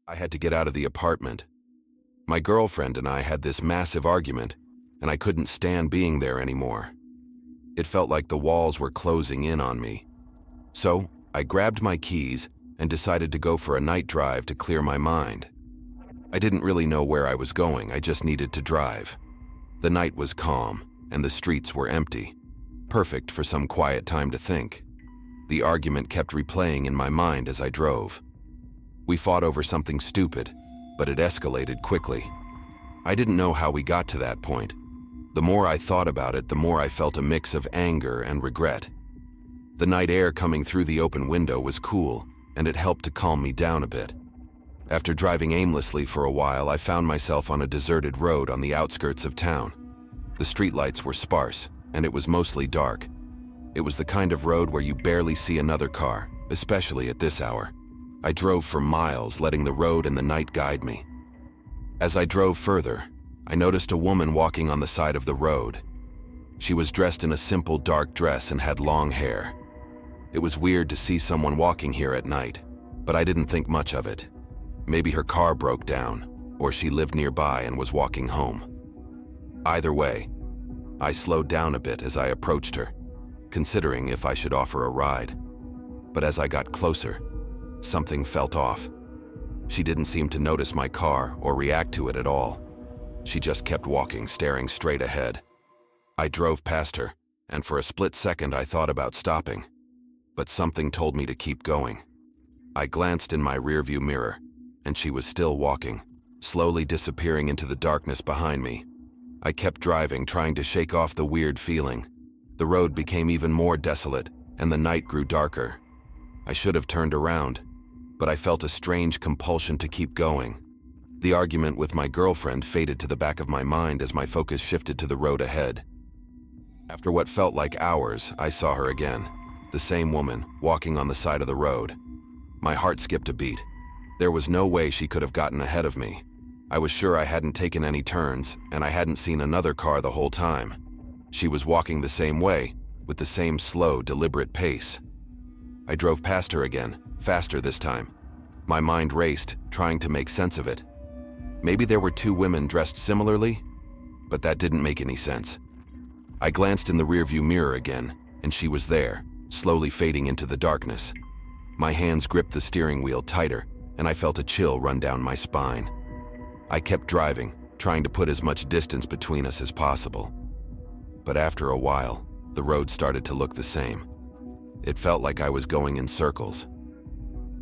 I had to get out of the apartment. My girlfriend and I had this massive argument, and I couldn't stand being there anymore. It felt like the walls were closing in on me. So, I grabbed my keys and decided to go for a night drive to clear my mind. I didn't really know where I was going, I just needed to drive. The night was calm, and the streets were empty. Perfect for some quiet time to think. The argument kept replaying in my mind as I drove. We fought over something stupid, but it escalated quickly. I didn't know how we got to that point. The more I thought about it, the more I felt a mix of anger and regret. The night air coming through the open window was cool, and it helped to calm me down a bit. After driving aimlessly for a while, I found myself on a deserted road on the outskirts of town. The streetlights were sparse, and it was mostly dark. It was the kind of road where you barely see another car, especially at this hour. I drove for miles, letting the road and the night guide me. As I drove further, I noticed a woman walking on the side of the road. She was dressed in a simple dark dress and had long hair. It was weird to see someone walking here at night, but I didn't think much of it. Maybe her car broke down, or she lived nearby and was walking home. Either way, I slowed down a bit as I approached her, considering if I should offer a ride. But as I got closer, something felt off. She didn't seem to notice my car or react to it at all. She just kept walking, staring straight ahead. I drove past her, and for a split second I thought about stopping. But something told me to keep going. I glanced in my rearview mirror, and she was still walking, slowly disappearing into the darkness behind me. I kept driving, trying to shake off the weird feeling. The road became even more desolate, and the night grew darker. I should have turned around, but I felt a strange compulsion to keep going. The argument with my girlfriend faded to the back of my mind as my focus shifted to the road ahead. After what felt like hours, I saw her again, the same woman, walking on the side of the road. My heart skipped a beat. There was no way she could have gotten ahead of me. I was sure I hadn't taken any turns, and I hadn't seen another car the whole time. She was walking the same way, with the same slow, deliberate pace. I drove past her again, faster this time. My mind raced, trying to make sense of it. Maybe there were two women dressed similarly, but that didn't make any sense. I glanced in the rearview mirror again, and she was there, slowly fading into the darkness. My hands gripped the steering wheel tighter, and I felt a chill run down my spine. I kept driving, trying to put as much distance between us as possible. But after a while, the road started to look the same. It felt like I was going in circles.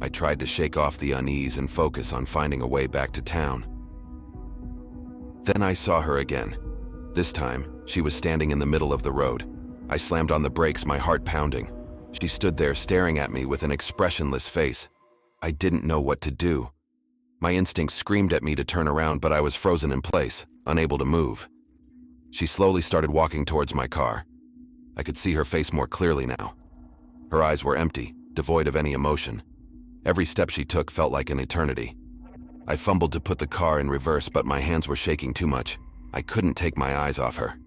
I tried to shake off the unease and focus on finding a way back to town. Then I saw her again. This time, she was standing in the middle of the road. I slammed on the brakes, my heart pounding. She stood there staring at me with an expressionless face. I didn't know what to do. My instincts screamed at me to turn around, but I was frozen in place, unable to move. She slowly started walking towards my car. I could see her face more clearly now. Her eyes were empty, devoid of any emotion. Every step she took felt like an eternity. I fumbled to put the car in reverse, but my hands were shaking too much. I couldn't take my eyes off her.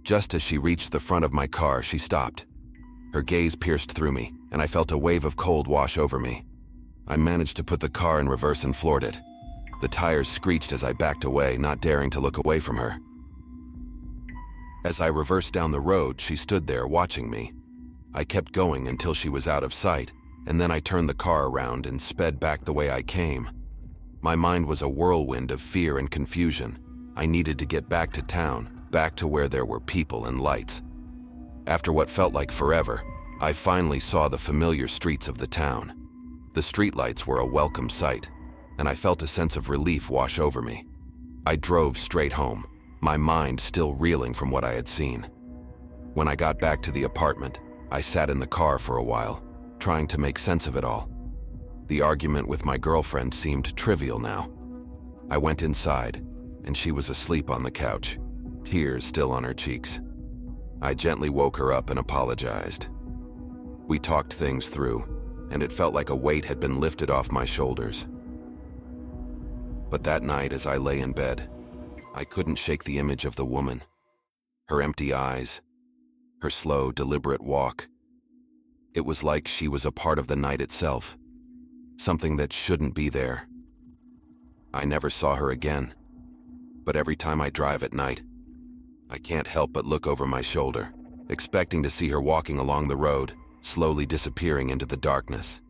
Just as she reached the front of my car, she stopped. Her gaze pierced through me, and I felt a wave of cold wash over me. I managed to put the car in reverse and floored it. The tires screeched as I backed away, not daring to look away from her. As I reversed down the road, she stood there watching me. I kept going until she was out of sight, and then I turned the car around and sped back the way I came. My mind was a whirlwind of fear and confusion. I needed to get back to town, back to where there were people and lights. After what felt like forever, I finally saw the familiar streets of the town. The streetlights were a welcome sight, and I felt a sense of relief wash over me. I drove straight home, my mind still reeling from what I had seen. When I got back to the apartment, I sat in the car for a while, trying to make sense of it all. The argument with my girlfriend seemed trivial now. I went inside, and she was asleep on the couch, tears still on her cheeks. I gently woke her up and apologized. We talked things through, and it felt like a weight had been lifted off my shoulders. But that night, as I lay in bed, I couldn't shake the image of the woman. Her empty eyes, her slow, deliberate walk. It was like she was a part of the night itself, something that shouldn't be there, I never saw her again. But every time I drive at night, I can't help but look over my shoulder, expecting to see her walking along the road, slowly disappearing into the darkness.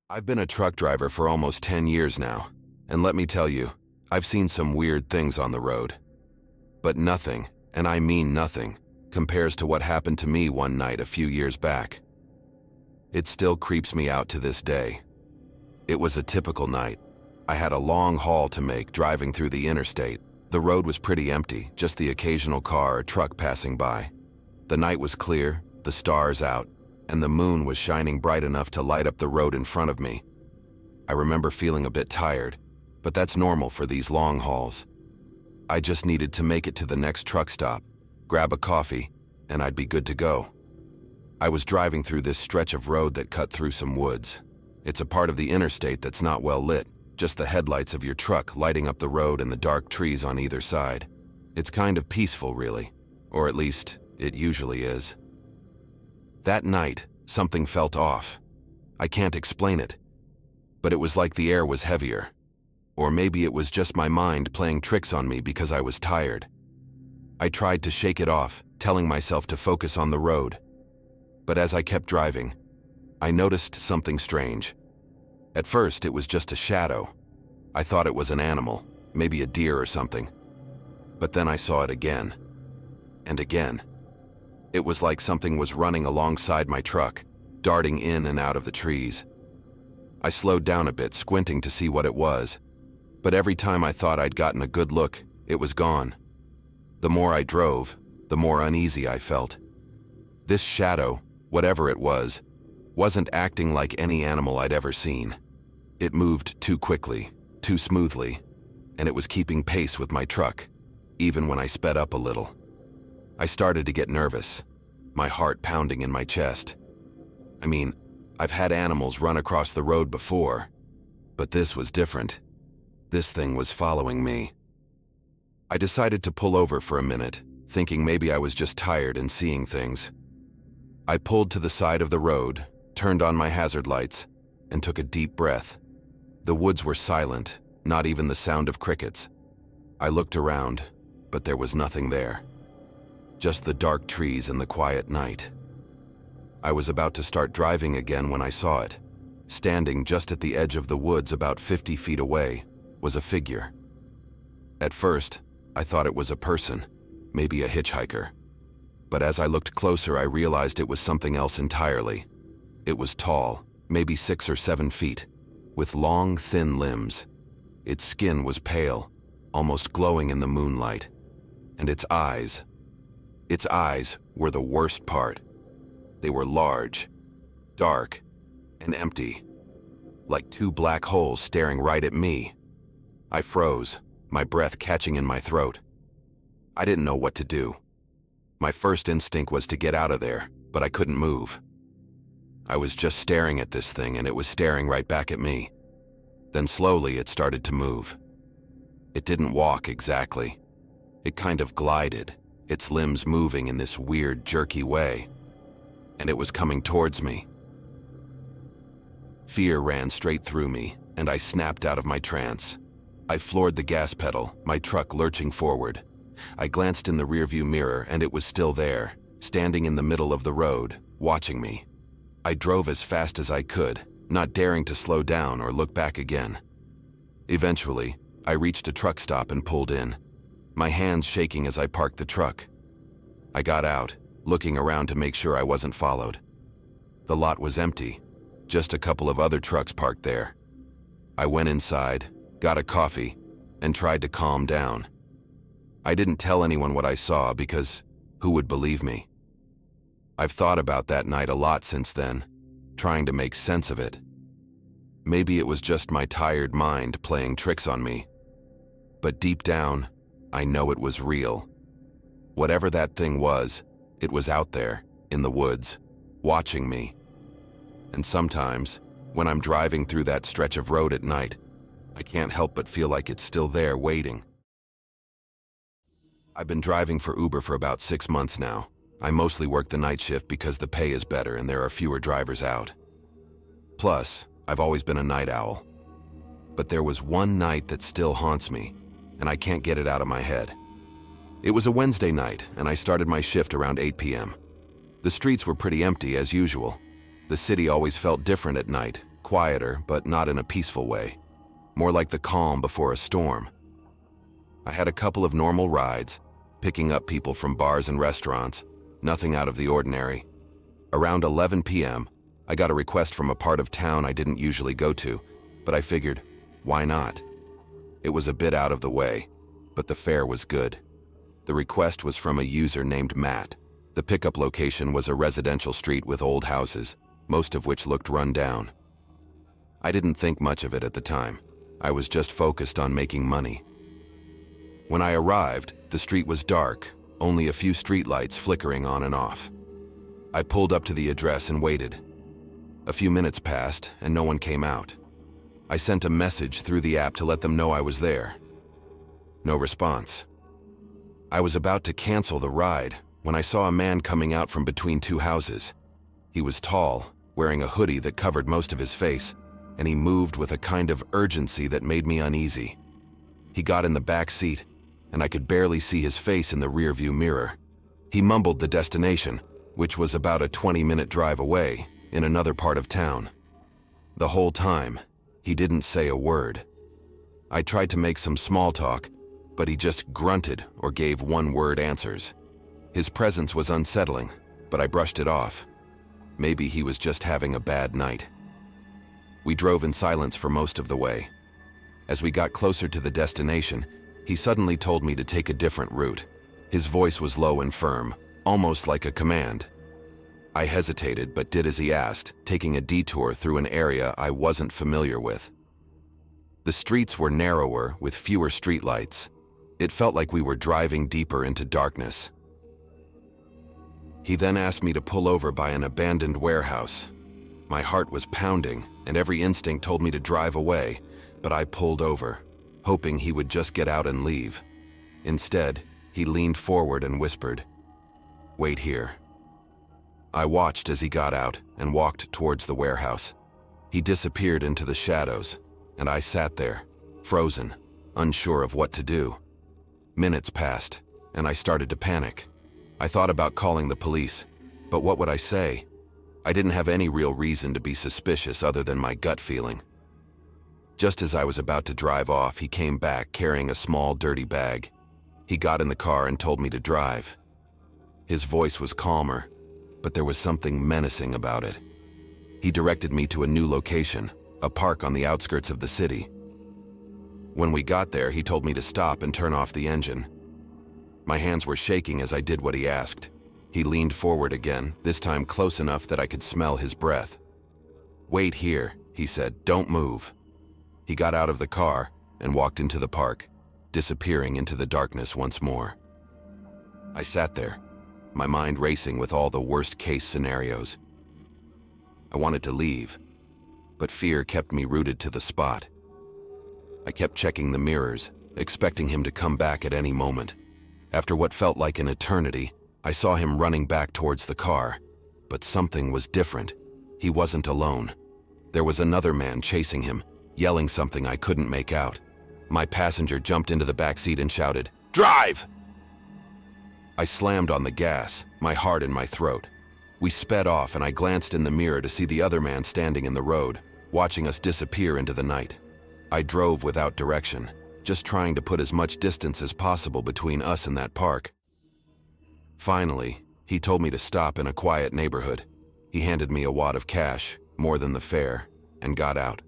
I've been a truck driver for almost 10 years now, and let me tell you, I've seen some weird things on the road. But nothing, and I mean nothing, compares to what happened to me one night a few years back. It still creeps me out to this day. It was a typical night. I had a long haul to make driving through the interstate. The road was pretty empty, just the occasional car or truck passing by. The night was clear, the stars out, and the moon was shining bright enough to light up the road in front of me. I remember feeling a bit tired, but that's normal for these long hauls. I just needed to make it to the next truck stop, grab a coffee, and I'd be good to go. I was driving through this stretch of road that cut through some woods. It's a part of the interstate that's not well lit, just the headlights of your truck lighting up the road and the dark trees on either side. It's kind of peaceful, really, or at least it usually is. That night, something felt off. I can't explain it, but it was like the air was heavier. Or maybe it was just my mind playing tricks on me because I was tired. I tried to shake it off, telling myself to focus on the road. But as I kept driving, I noticed something strange. At first, it was just a shadow. I thought it was an animal, maybe a deer or something. But then I saw it again. And again. It was like something was running alongside my truck, darting in and out of the trees. I slowed down a bit, squinting to see what it was. But every time I thought I'd gotten a good look, it was gone. The more I drove, the more uneasy I felt. This shadow, whatever it was, wasn't acting like any animal I'd ever seen. It moved too quickly, too smoothly, and it was keeping pace with my truck, even when I sped up a little. I started to get nervous, my heart pounding in my chest. I mean, I've had animals run across the road before, but this was different. This thing was following me. I decided to pull over for a minute, thinking maybe I was just tired and seeing things. I pulled to the side of the road, turned on my hazard lights, and took a deep breath. The woods were silent, not even the sound of crickets. I looked around, but there was nothing there. Just the dark trees and the quiet night. I was about to start driving again when I saw it. Standing just at the edge of the woods about 50 feet away was a figure. At first, I thought it was a person, maybe a hitchhiker. But as I looked closer, I realized it was something else entirely. It was tall, maybe 6 or 7 feet, with long, thin limbs. Its skin was pale, almost glowing in the moonlight. And its eyes were the worst part. They were large, dark, and empty, like 2 black holes staring right at me. I froze, my breath catching in my throat. I didn't know what to do. My first instinct was to get out of there, but I couldn't move. I was just staring at this thing, and it was staring right back at me. Then slowly it started to move. It didn't walk exactly. It kind of glided, its limbs moving in this weird, jerky way. And it was coming towards me. Fear ran straight through me, and I snapped out of my trance. I floored the gas pedal, my truck lurching forward. I glanced in the rearview mirror, and it was still there, standing in the middle of the road, watching me. I drove as fast as I could, not daring to slow down or look back again. Eventually, I reached a truck stop and pulled in, my hands shaking as I parked the truck. I got out, looking around to make sure I wasn't followed. The lot was empty, just a couple of other trucks parked there. I went inside, got a coffee, and tried to calm down. I didn't tell anyone what I saw because who would believe me? I've thought about that night a lot since then, trying to make sense of it. Maybe it was just my tired mind playing tricks on me. But deep down, I know it was real. Whatever that thing was, it was out there, in the woods, watching me. And sometimes, when I'm driving through that stretch of road at night, I can't help but feel like it's still there waiting. I've been driving for Uber for about 6 months now. I mostly work the night shift because the pay is better and there are fewer drivers out. Plus, I've always been a night owl. But there was one night that still haunts me, and I can't get it out of my head. It was a Wednesday night, and I started my shift around 8 p.m. The streets were pretty empty as usual. The city always felt different at night, quieter, but not in a peaceful way. More like the calm before a storm. I had a couple of normal rides, picking up people from bars and restaurants, nothing out of the ordinary. Around 11 p.m., I got a request from a part of town I didn't usually go to, but I figured, why not? It was a bit out of the way, but the fare was good. The request was from a user named Matt. The pickup location was a residential street with old houses, most of which looked run down. I didn't think much of it at the time. I was just focused on making money. When I arrived, the street was dark, only a few streetlights flickering on and off. I pulled up to the address and waited. A few minutes passed, and no one came out. I sent a message through the app to let them know I was there. No response. I was about to cancel the ride when I saw a man coming out from between two houses. He was tall, wearing a hoodie that covered most of his face, and he moved with a kind of urgency that made me uneasy. He got in the back seat, and I could barely see his face in the rearview mirror. He mumbled the destination, which was about a 20-minute drive away, in another part of town. The whole time, he didn't say a word. I tried to make some small talk, but he just grunted or gave one-word answers. His presence was unsettling, but I brushed it off. Maybe he was just having a bad night. We drove in silence for most of the way. As we got closer to the destination, he suddenly told me to take a different route. His voice was low and firm, almost like a command. I hesitated but did as he asked, taking a detour through an area I wasn't familiar with. The streets were narrower with fewer streetlights. It felt like we were driving deeper into darkness. He then asked me to pull over by an abandoned warehouse. My heart was pounding, and every instinct told me to drive away, but I pulled over, hoping he would just get out and leave. Instead, he leaned forward and whispered, "Wait here." I watched as he got out and walked towards the warehouse. He disappeared into the shadows, and I sat there, frozen, unsure of what to do. Minutes passed, and I started to panic. I thought about calling the police, but what would I say? I didn't have any real reason to be suspicious other than my gut feeling. Just as I was about to drive off, he came back carrying a small, dirty bag. He got in the car and told me to drive. His voice was calmer, but there was something menacing about it. He directed me to a new location, a park on the outskirts of the city. When we got there, he told me to stop and turn off the engine. My hands were shaking as I did what he asked. He leaned forward again, this time close enough that I could smell his breath. "Wait here," he said, "don't move." He got out of the car and walked into the park, disappearing into the darkness once more. I sat there, my mind racing with all the worst-case scenarios. I wanted to leave, but fear kept me rooted to the spot. I kept checking the mirrors, expecting him to come back at any moment. After what felt like an eternity, I saw him running back towards the car, but something was different. He wasn't alone. There was another man chasing him, yelling something I couldn't make out. My passenger jumped into the back seat and shouted, "Drive!" I slammed on the gas, my heart in my throat. We sped off, and I glanced in the mirror to see the other man standing in the road, watching us disappear into the night. I drove without direction, just trying to put as much distance as possible between us and that park. Finally, he told me to stop in a quiet neighborhood. He handed me a wad of cash, more than the fare, and got out.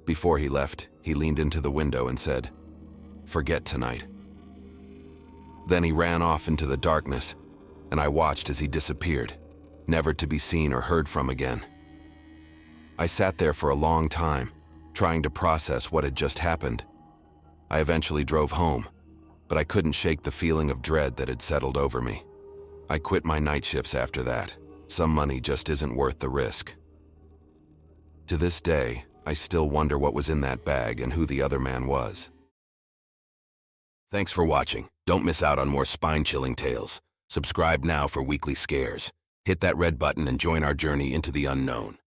Before he left, he leaned into the window and said, "Forget tonight." Then he ran off into the darkness, and I watched as he disappeared, never to be seen or heard from again. I sat there for a long time, trying to process what had just happened. I eventually drove home, but I couldn't shake the feeling of dread that had settled over me. I quit my night shifts after that. Some money just isn't worth the risk. To this day, I still wonder what was in that bag and who the other man was. Thanks for watching. Don't miss out on more spine-chilling tales. Subscribe now for weekly scares. Hit that red button and join our journey into the unknown.